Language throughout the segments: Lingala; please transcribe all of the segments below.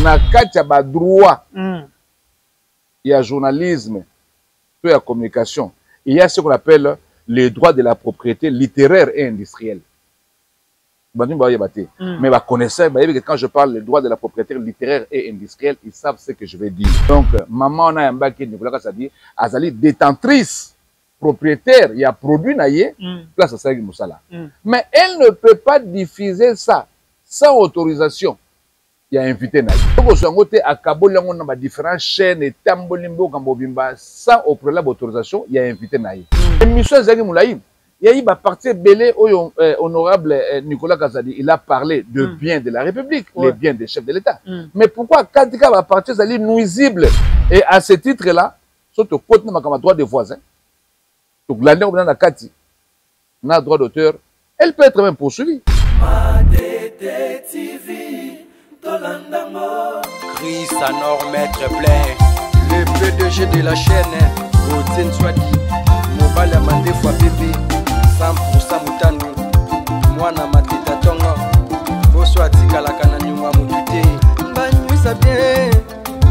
na kati ya ba droit ya journalisme et la communication, il y a ce qu'on appelle les droits de la propriété littéraire et industrielle. Mais connaissez, quand je parle des droits de la propriété littéraire et industrielle, ils savent ce que je vais dire. Donc, maman, on a un bac qui Nicolas Kassadi, Azali détentrice, propriétaire, il y a produit naïe, place à Saïd Moussala. Mais elle ne peut pas diffuser ça sans autorisation. Il y a invité naïe. Donc, on s'est à Kabul, on a différentes chaînes et Tambolimbo, Kambobimba, sans au préalable autorisation, il y a invité naïe. Et M. Zaghi Moulaïm, il y a eu une partie belé au honorable Nicolas Kazadi, il a parlé de biens de la République, les biens des chefs de l'État. Mais pourquoi Kadika va partir ça nuisible? Et à ce titre-là, surtout côté de droit des voisins, donc l'année où on a Kati, on a droit d'auteur, elle peut être même poursuivie. Chris Anor, maître plein, le PDG de la chaîne, Gauthier Swadi, Mobile Amandé fois bébé. 100% mutano mwana mateta tongo boso atikala kana nyuma mutute banyusa bien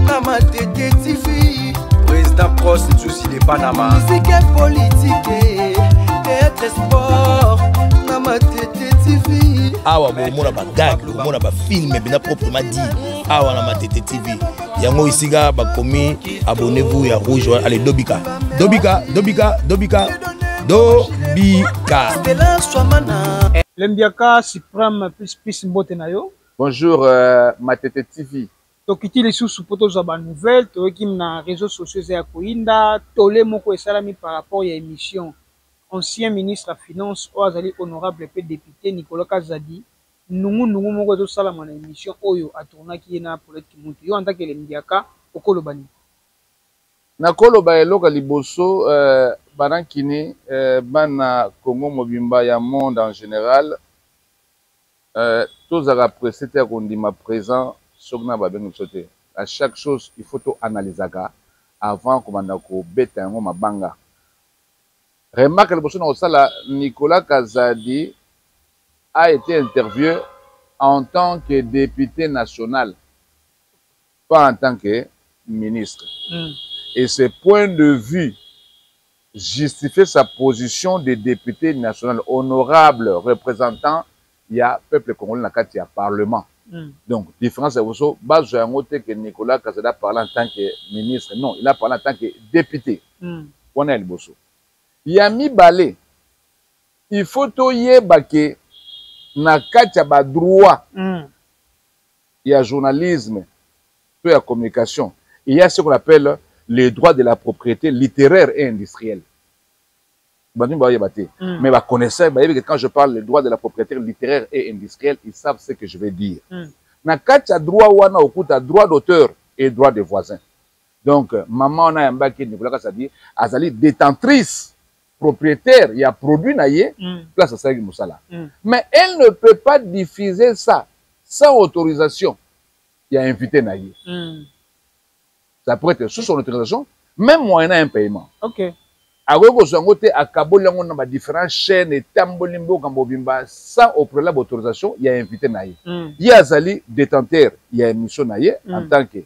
na matete TV président Pros Nsusi de Panama musique politique théâtre sport na matete TV awa bomona ba gag bomona ba film bina proprement dit awa na matete TV yango isiga bakomi abonnez-vous ya rouge allez Dobika Lembiaka Supreme plus mbote na yo. Bonjour Matete TV. Tokiti les sous poto za ba nouvelle to kim na réseaux sociaux ya koinda tolé moko esalami par rapport à émission ancien ministre à finance Oazali honorable pe député Nicolas Kazadi nungu moko zo salama na émission oyo atournaki na Paulette Kimuntu yo anta ke Lembiaka okolobani. Na koloba eloka liboso Banankini, Bana Congo Mobimba ya monde en général, tous à précédé qu'on dit ma présent, sogna babeng sauté. À chaque chose, il faut tout analyser avant qu'on m'a bête un ma banga. Remarque le boson au sala Nicolas Kazadi a été interviewé en tant que député national, pas en tant que ministre. Et ce point de vue justifier sa position de député national honorable représentant il y a peuple congolais dans le parlement. Donc différence c'est aussi base que Nicolas Kazada parle en tant que ministre, non, il a parlé en tant que député. On a le bosso. Il y a mis balé. Il faut toyer que na katia ba droit. Il y a journalisme, il y a communication. Il y a ce qu'on appelle les droits de la propriété littéraire et industrielle. Mais connaissez, quand je parle des droits de la propriété littéraire et industrielle, ils savent ce que je vais dire. Na katia droit wana okuta droit d'auteur et droit des voisins. Donc maman on a un bac qui Nicolas Kassadi, azali détentrice, propriétaire, il y a produit naïe, place à Saïd Moussala. Mais elle ne peut pas diffuser ça sans autorisation. Il y a invité naïe. Ça pourrait être sous son autorisation, même moyennant un paiement. Ok. À Kabul, on a différentes chaînes et Tambolimbo, Kambobimba, sans au préalable autorisation, il y a invité naïe. Il y a Zali détenteur, il y a émission naïe, en tant que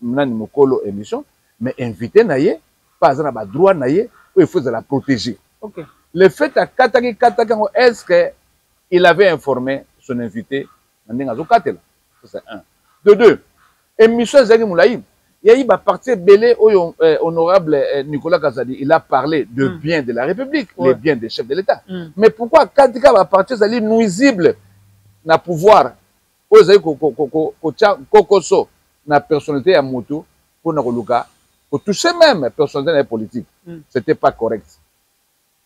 Mokolo émission, mais invité naïe, pas un droit naïe, il faut la protéger. Ok. Le fait à Kataki, est-ce qu'il avait informé son invité? C'est un. De deux, émission Zaghi Moulaïm. Il y a eu une partie belé au honorable Nicolas Kazadi, il a parlé de biens de la République, les biens des chefs de l'État. Mais pourquoi Kadika va partir ça nuisible na pouvoir aux kokoso na personnalité à Moutou pour Nakoluka pour toucher même personnalité politique. C'était pas correct.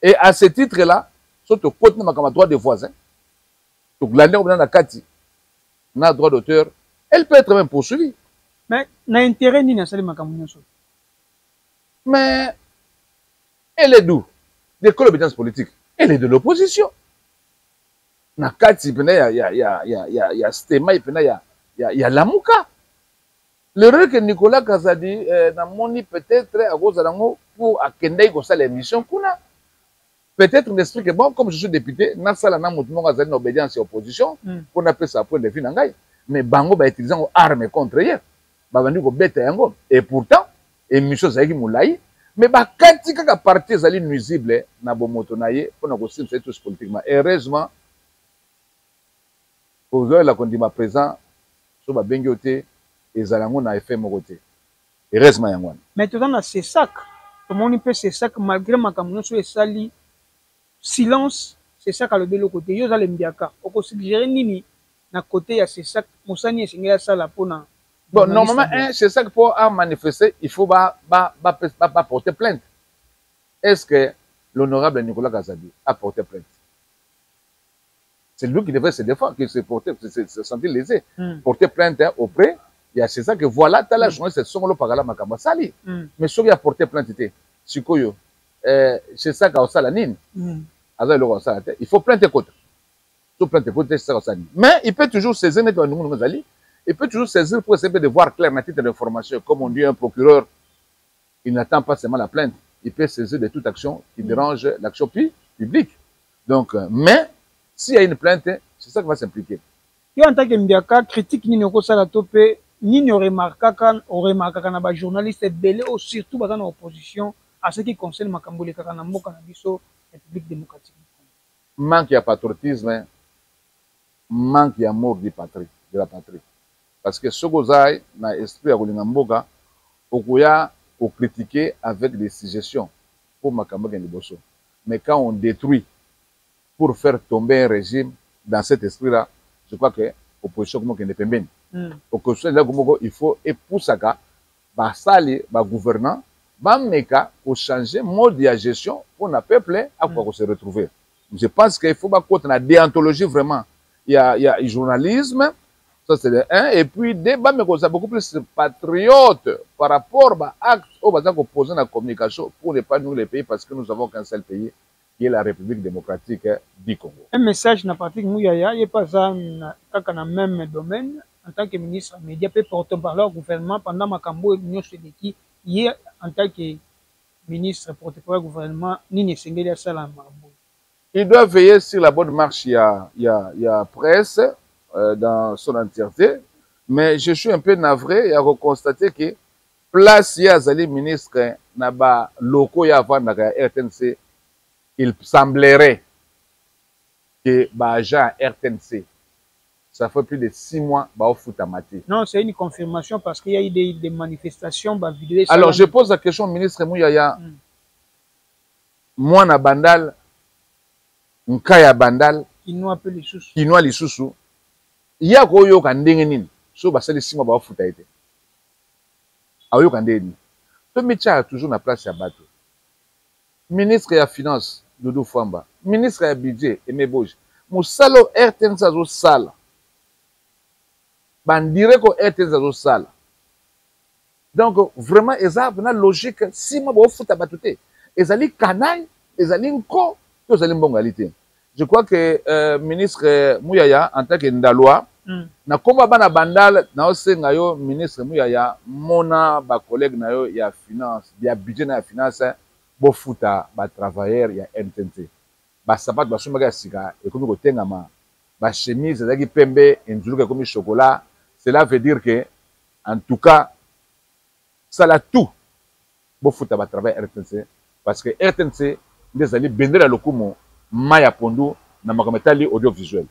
Et à ce titre-là, surtout côté de droit des voisins, donc l'année où on a Kati, on a droit d'auteur, elle peut être même poursuivie. Mais na intérêt ni na sali makamunyoso. Mais elle est d'où? De quelle obédience politique? Elle est de l'opposition. Na kati pena il y a Stema il y a Lamuka. L'erreur que Nicolas Kazadi n'a moni peut-être à cause d'ango pour akendei ko sala émission kuna. Peut-être l'esprit que bon comme je suis député, na sala na mutumo Kazadi na obédience et opposition, qu'on appelle ça point de vue nangai. mais bango ba utilisant armes contre hier ba bandi ko beta yango et pourtant émission zaki moulayi mais ba kati kaka parti ezali nuisible na bomoto na ye pona ko simsa tous politiquement heureusement aux la kondima présent so ba bengi ote ezalango na effet moko te heureusement yango. Mais tout dans ces sacs tout monde peut ces sacs malgré makambo so esali silence c'est ça ka le belo côté yo za le mbiaka oko suggérer nini na côté ya ces sacs musani esengela sala pona. Bon, normalement, c'est ça que pour manifester, il faut porter plainte. Est-ce que l'honorable Nicolas Kazadi a porté plainte? C'est lui qui devait se défendre, qui se sentir lésé. Porter plainte auprès, il y a c'est ça que voilà, t'as la journée, c'est son lot par la makamba sali. Mais celui qui a porté plainte, c'est ça qu'a aussi la nine. Il faut plainte contre. Mais il peut toujours saisir il peut toujours saisir pour essayer de voir clair dans titre d'information. Comme on dit un procureur, il n'attend pas seulement la plainte. Il peut saisir de toute action qui dérange l'action publique. Donc, mais s'il y a une plainte, c'est ça qui va s'impliquer. Et en tant que Mbiaka, critique ni ne ça la topé, ni ne remarquera na ba journaliste belé ou surtout dans l'opposition à ce qui concerne makambo le kaka na mboka na biso République démocratique. Manque de patriotisme, manque d'amour de la patrie. Parce que ce que vous avez dans l'esprit de Mboka, vous pouvez critiquer avec des suggestions pour Makambo Gendiboso. Mais quand on détruit pour faire tomber un régime dans cet esprit-là, je crois que l'opposition est pembeni. L'opposition, il faut épouser les gouvernants, pour changer le mode de gestion pour le peuple à quoi se retrouver. Je pense qu'il faut que la déontologie vraiment. Il y a le journalisme. Ça, c'est le 1. Et puis, débat, mais ça beaucoup plus patriote par rapport à l'acte au bassin qu'on pose dans la communication pour ne pas nous les pays parce que nous avons qu'un seul pays qui est la République démocratique du Congo. Un message n'a pas Mouyaya, il n'est pas dans le même domaine. En tant que ministre média, peut porter par leur gouvernement pendant Makambo et l'Union Sénéki, il est en tant que ministre porte-parole du gouvernement, Nini Sengeli Salam. Il doit veiller sur la bonne marche. Il y a presse. Dans son entièreté, mais je suis un peu navré à constater que place Yazali ministre Naba locaux avant la RTNC, il semblerait que l'agent RTNC, ça fait plus de 6 mois, au foot à maté. Non, c'est une confirmation parce qu'il y a eu des manifestations. Alors je pose la question au ministre Mouyaya. Moi, na bandal, Nkaya bandal, qui nous appelle les sous. Il y a koyo kandenge nini so basali sima ba futa ete ayo kandenge nini to métier toujours na place ya bato ministre ya finance Doudou Famba ministre ya budget Aimé Boje musalo RTNC zo sala bandire ko RTNC zo sala donc vraiment ezab na logique sima ba futa bato te ezali kanai ezali nko to ezali mbongalité. Je crois que ministre Mouyaya, en tant que Ndaloa, na komba bana bandal, na osenga yo ministre Mouyaya, mona ba collègue na yo ya finance, ya budget na finance, bo futa ba travailleur ya MTNT. Ba sapat ba sumaka sika, ekomi ko tengama, ba chemise ezaki pembe, enjuluka komi chocolat. Cela veut dire que, en tout cas, ça la tout, bo futa ba travailleur RTNC, parce que RTNC, des alliés bendera lokumo. Maya Pondu na makometali audiovisuel.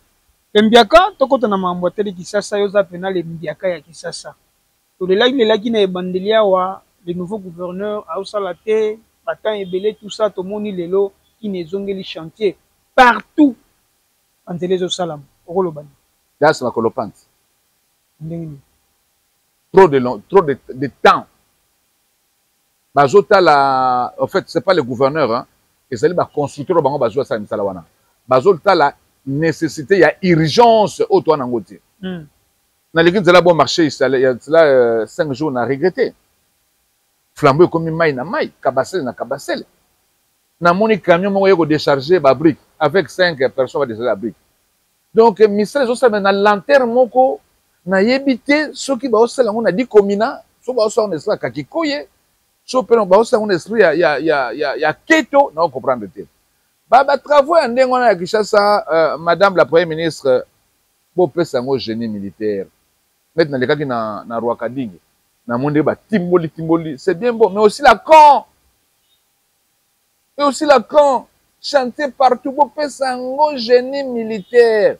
Mbiaka tokota na mamboteli Kisasa yoza pena le Mbiaka ya Kisasa. To le laki na ebandelia wa le nouveau gouverneur a osalate batan ebele tout ça to moni lelo qui ne zongeli chantier partout en télézo salam okolobani. Das ma kolopante. Ndengini. Trop de temps. Bazota la en fait c'est pas le gouverneur hein. Et c'est le constructeur bango bazwa sa misala wana bazolta la nécessité il y a urgence au toi nangote na l'église de la bon marché il y a cela 5 jours on a regretté flambeau comme mai na mai kabasel na kabasel na moni camion mo yego décharger ba brique avec 5 personnes va décharger la brique donc misala zo sa na lanterne moko na yebité ceux qui ba osala on a dit komina so ba osala on esla kakikoye. So on esprit ya keto na comprendre te ba travaux ndenge on a Kinshasa madame la première ministre bo pesa ngo génie militaire net na lekaki na Rwakadingi na monde ba timboli c'est bien beau mais aussi la camp chanter partout beau pesango génie militaire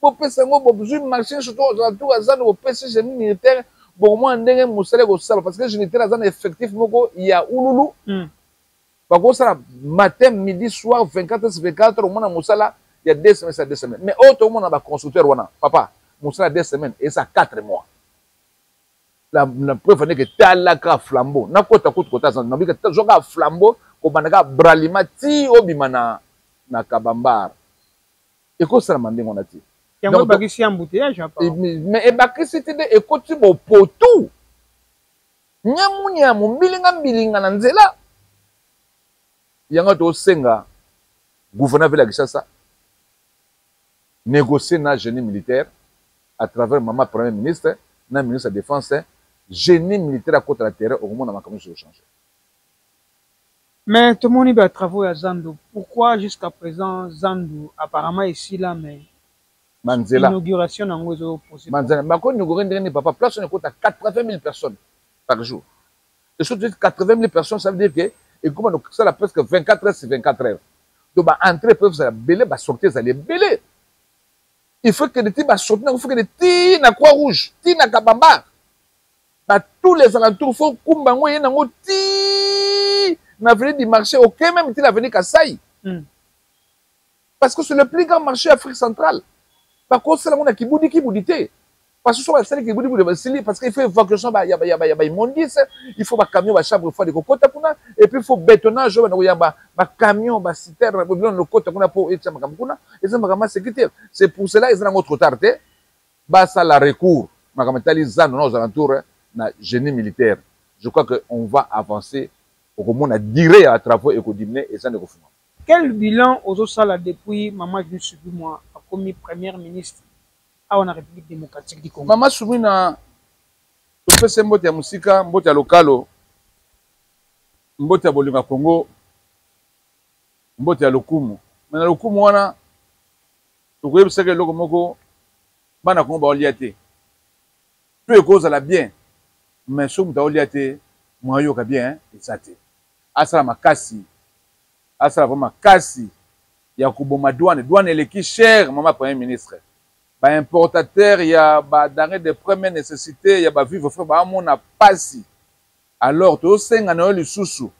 beau pesango beau besoin marcher surtout autour azana beau pesa génie militaire bon moi ndenge musale ko sala parce que génie militaire azana effectif moko il y a ululu bako sala matin midi soir 24 au moins musala il y a 2 semaines ça 2 semaines mais autre monde na ba constructeur wana papa musala 2 semaines et ça 4 mois la preuve est que talaka flambeau na kota kota ça na bika zoka flambeau ko banaka bralima ti obimana na kabambar et ko sala mande ngona ti yango bakisi embouteillage apa mais e bakisi ti de e koti bo potu nyamu mbilinga na nzela yanga to senga gouverneur de Kinshasa négocier na génie militaire à travers maman premier ministre na ministre de défense génie militaire à côté de la terre au moment où ma commission changer. Mais tout le monde est à travaux à Zando. Pourquoi jusqu'à présent Zando apparemment ici là mais Manzela inauguration dans les possible. Manzela ma ko inaugurer ndenge papa place on écoute à 80 000 personnes par jour. Et surtout 80 000 personnes ça veut dire que et comment donc ça la presque 24 heures sur 24 heures. Donc ba entrer peuvent ça belé ba sortir ça les belé. Il faut que les petits ba sortir il faut que les petits na croix rouge, ti na kabamba. Dans tous les alentours, il faut kumbango y nango ti na venir du marché aucun même ti la venir Kasaï. Parce que c'est le plus grand marché Afrique centrale. Par contre, c'est la monde qui boudité. Parce que c'est celle qui boudit parce qu'il faut évacuation il y a immondice, il faut un camion ba chambre fois de cocotte et puis il faut bétonnage ba camion ba citerne le côté pour et ça ma sécurité. C'est pour cela ils ont trop tardé. Ba ça la recours ma nos alentours na génie militaire. Je crois qu'on va avancer au monde à dire à travaux économiques et ça ne refuse. Quel bilan aux autres salles depuis Maman June Subimwa a commis première ministre à la République démocratique du Congo? Maman Subimwa, tu fais ce mot de musique, mot de localo, mot de Bolinga Congo, mot de lokumu. Mais le lokumu wana, tu vois que le lokumu bana Congo ba oliate. Tu es cause à la bien. Mais si vous avez moi yo bien et ça te asala makasi asala vraiment kasi ya kuboma douane eleki cher maman premier ministre ba importateur ya ba denrées de première nécessité ya ba vivre frère ba mona pasi alors to senga na lisusu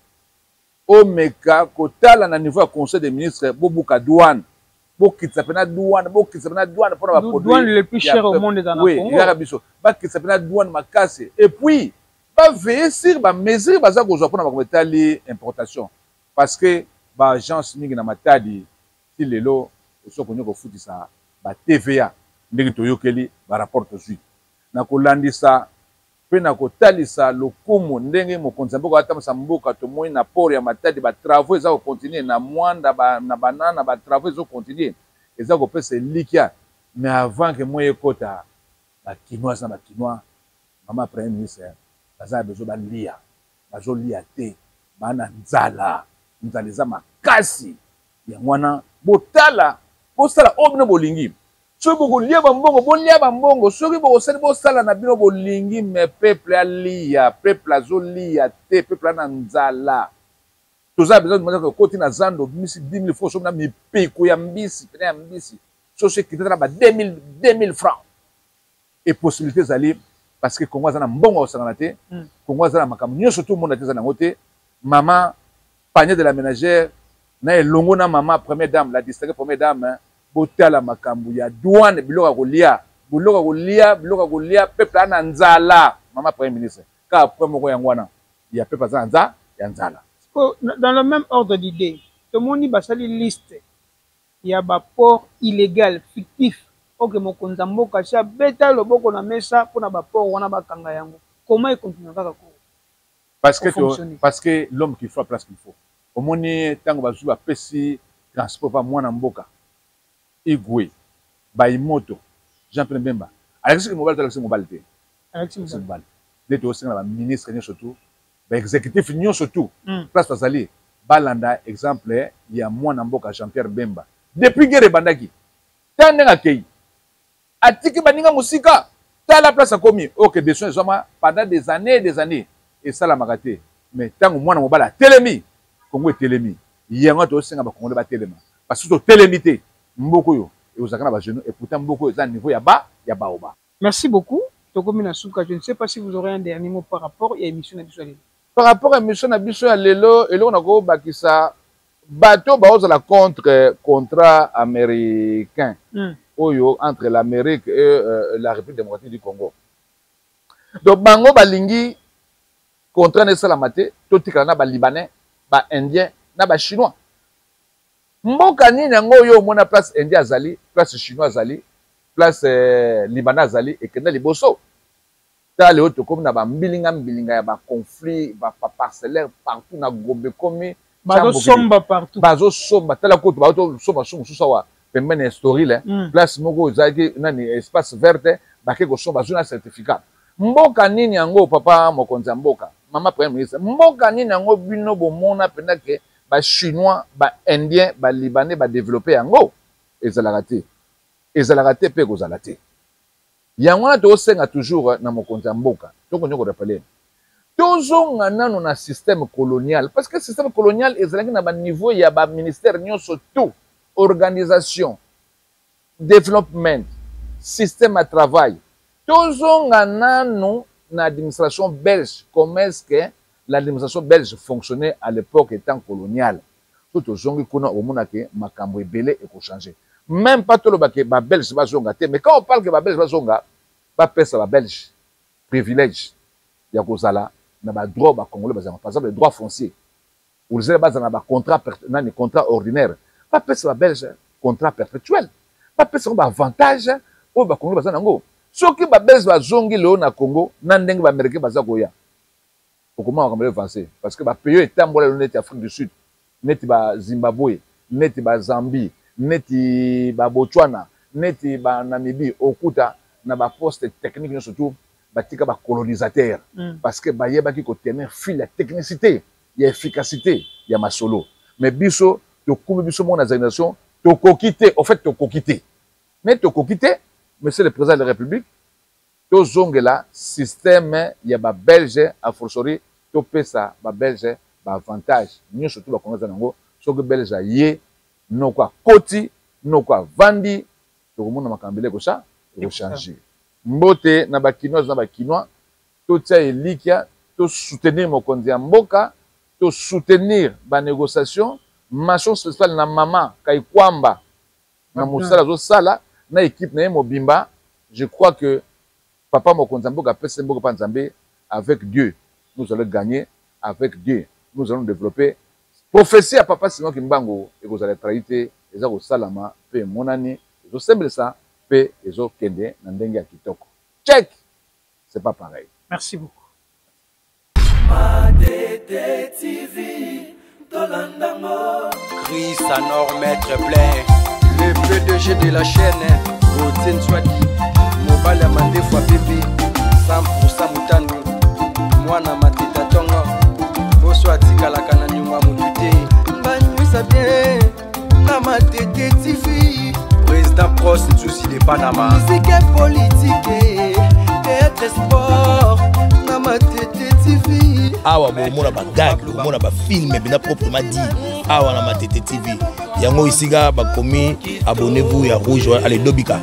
o meka kotala na niveau ya conseil des ministres bobuka douane bokitsa pena douane pour ba produit douane le plus cher au monde dans le Congo oui ya biso ba kitsa pena douane makasi et puis pas veiller sur ba mesure baza ko pour na ba importation parce que ba agence mingi na matadi ti lelo so ko nyoko futisa ba TVA ndenge toyokeli ba rapport tozui na kolandisa pe na kotalisa lokumu ndenge mokonzi mboka atamisa mboka tomoi na port ya matadi ba travaux eza ko continuer na mwanda na banana ba travaux eza ko continuer eza ko pesa likia mais avant que moi ekota ba kinois na ba kinois maman premier ministre baza bezo balia bazolia te bana nzala eza makasi yango wana botala bosala obino bolingi soki bokolia bambongo bolia bambongo soki bokosali bosala na bino bolingi me peuple alia peuple azolia te peuple ana nzala toza bezo demanda koti na zando bimisi 10 000 francs soki na mipeko ya mbisi pene ya mbisi soki ekitana ba 2000 francs et possibilité zali parce que Congo a mbongo osangana te Congo a makambo nyonso tout le monde ateza nango te maman panier de la ménagère na elongo na maman première dame la distinguée première dame botala makambo ya douane biloko kolia peuple ana nzala maman premier ministre ka après moko yango wana ya peuple za nza ya nzala. Dans le même ordre d'idée tout le monde basali liste ya ba port illégal fictif ok mokonza mboka sia beta loboko na mesa pona ba port wana bakanga yango comment il continue kaka ko parce que l'homme qui fait place qu'il faut au moni tango bazu ba pesi transport pa mwana mboka igwe ba imoto Jean-Pierre Bemba Alexis Mobile te Alexis Mobile les to singa ba ministre ni surtout ba exécutif ni surtout place bazali balanda exemple ya mwana mboka Jean-Pierre Bemba depuis guerre bandaki tande ngakei atiki baninga musika la place a commis ok des choses pendant des années et ça la magaté mais tant moi na mobala telemi Congo telemi yango to senga ba Congo ba telema parce que telemité mboko yo et aux akana ba genou et pourtant mboko est à niveau ya ba oba. Merci beaucoup. Tokomina Souka, je ne sais pas si vous aurez un dernier mot par rapport à l'émission Nabiso. Par rapport à l'émission Nabiso Lelo, et là on a go bakisa bateau ba la contre contrat américain oyo entre l'Amérique et la République démocratique du Congo. Donc bango balingi contrat ne salamate totika na ba libanais, ba indien, na ba chinois. Mboka nini yango oyo mona place indien azali, place chinois azali, place libanais azali et kenda liboso. Ta le auto comme na ba mbilinga ya ba conflit, ba parcellaire partout na gombe komi bazo somba partout. Bazo somba tala ko bazo somba susawa pembene story le place moko ezaki nani espace verte ba ke ko somba zona certificat. Mboka nini yango papa mokonza mboka, mama premier ministre. Mboka nini yango bino bomona pena ke ba chinois, ba indien, ba libanais ba développer yango ezalaka te pe kozala te. Yango na to senga toujours na mokonza mboka. Toko nyoko rappeler. Tozonga nano na système colonial parce que le système colonial ezalaki na ba niveau ya ba ministère nyonso tout, organisation, développement, système à travail. Tozonga nano na administration belge, comment est-ce que l'administration belge fonctionnait à l'époque étant coloniale. Tout ozongi kuna omona ke makambo ebele eko changer. Même pas tout le baké ba belge ba zonga te, mais quand on parle que ba belge ba zonga, ba pesa ba belge privilège ya kozala na ba droit ba congolais ba par exemple le droit foncier. Ou les ba na ba contrat nani contrat ordinaire. Ba pesa ba belge contrat perpétuel. Ba pesa ba avantage o ba congolais ba nango. Soki ba belge ba zongi leo na Congo, na ndenge ba américain ba za koya. Comment on va avancer parce que ba pays etambola le net Afrique du Sud, net ba Zimbabwe, net ba Zambie, neti ba Botswana, neti ba Namibie, okuta na ba poste technique surtout batika ba colonisateur parce que ba yeba ki ko tenir fil la technicité, ya efficacité ya masolo. Mais biso to kubi biso mon organisation to kokité, en fait to kokité. Mais to kokité, monsieur le président de la République, to zongela système ya ba belge a forcerie to pesa ba belge ba avantage. Nous surtout ba konza nango soki belge ye no kwa koti no kwa vandi to komona makambele ko ça ko changer. Mbote na ba kinois to tia elikia to soutenir mokonzi ya mboka, to soutenir ba négociation, machon spécial na mama kai kwamba na musala zo sala na équipe na mobimba. Je crois que papa mokonzi ya mboka pese mboka pa nzambe avec Dieu. Nous allons gagner avec Dieu. Nous allons développer. Prophétie à papa Simon Kimbango et vous allez trahiter les autres salama pe monani ils ont semblé ça pe ils ont kende na ndenge ya kitoko. Check. C'est pas pareil. Merci beaucoup. Chris Anor Maître Plein, le PDG de la chaîne, Gauthier Swadi, Mobile Amandé fois bébé, 100% Moutanu, Mwana Mateta Tongo, Boswati Kalakana Nyuma Moutute, Banouisa bien, Namatete TV, Président Prost Souci de Panama, musique et politique, théâtre et sport, Namatete TV. Awa bomona ba gag, bomona ba film bina proprement dit. Awa na Matete TV. Yango isiga bakomi abonnez-vous ya rouge allez Dobika.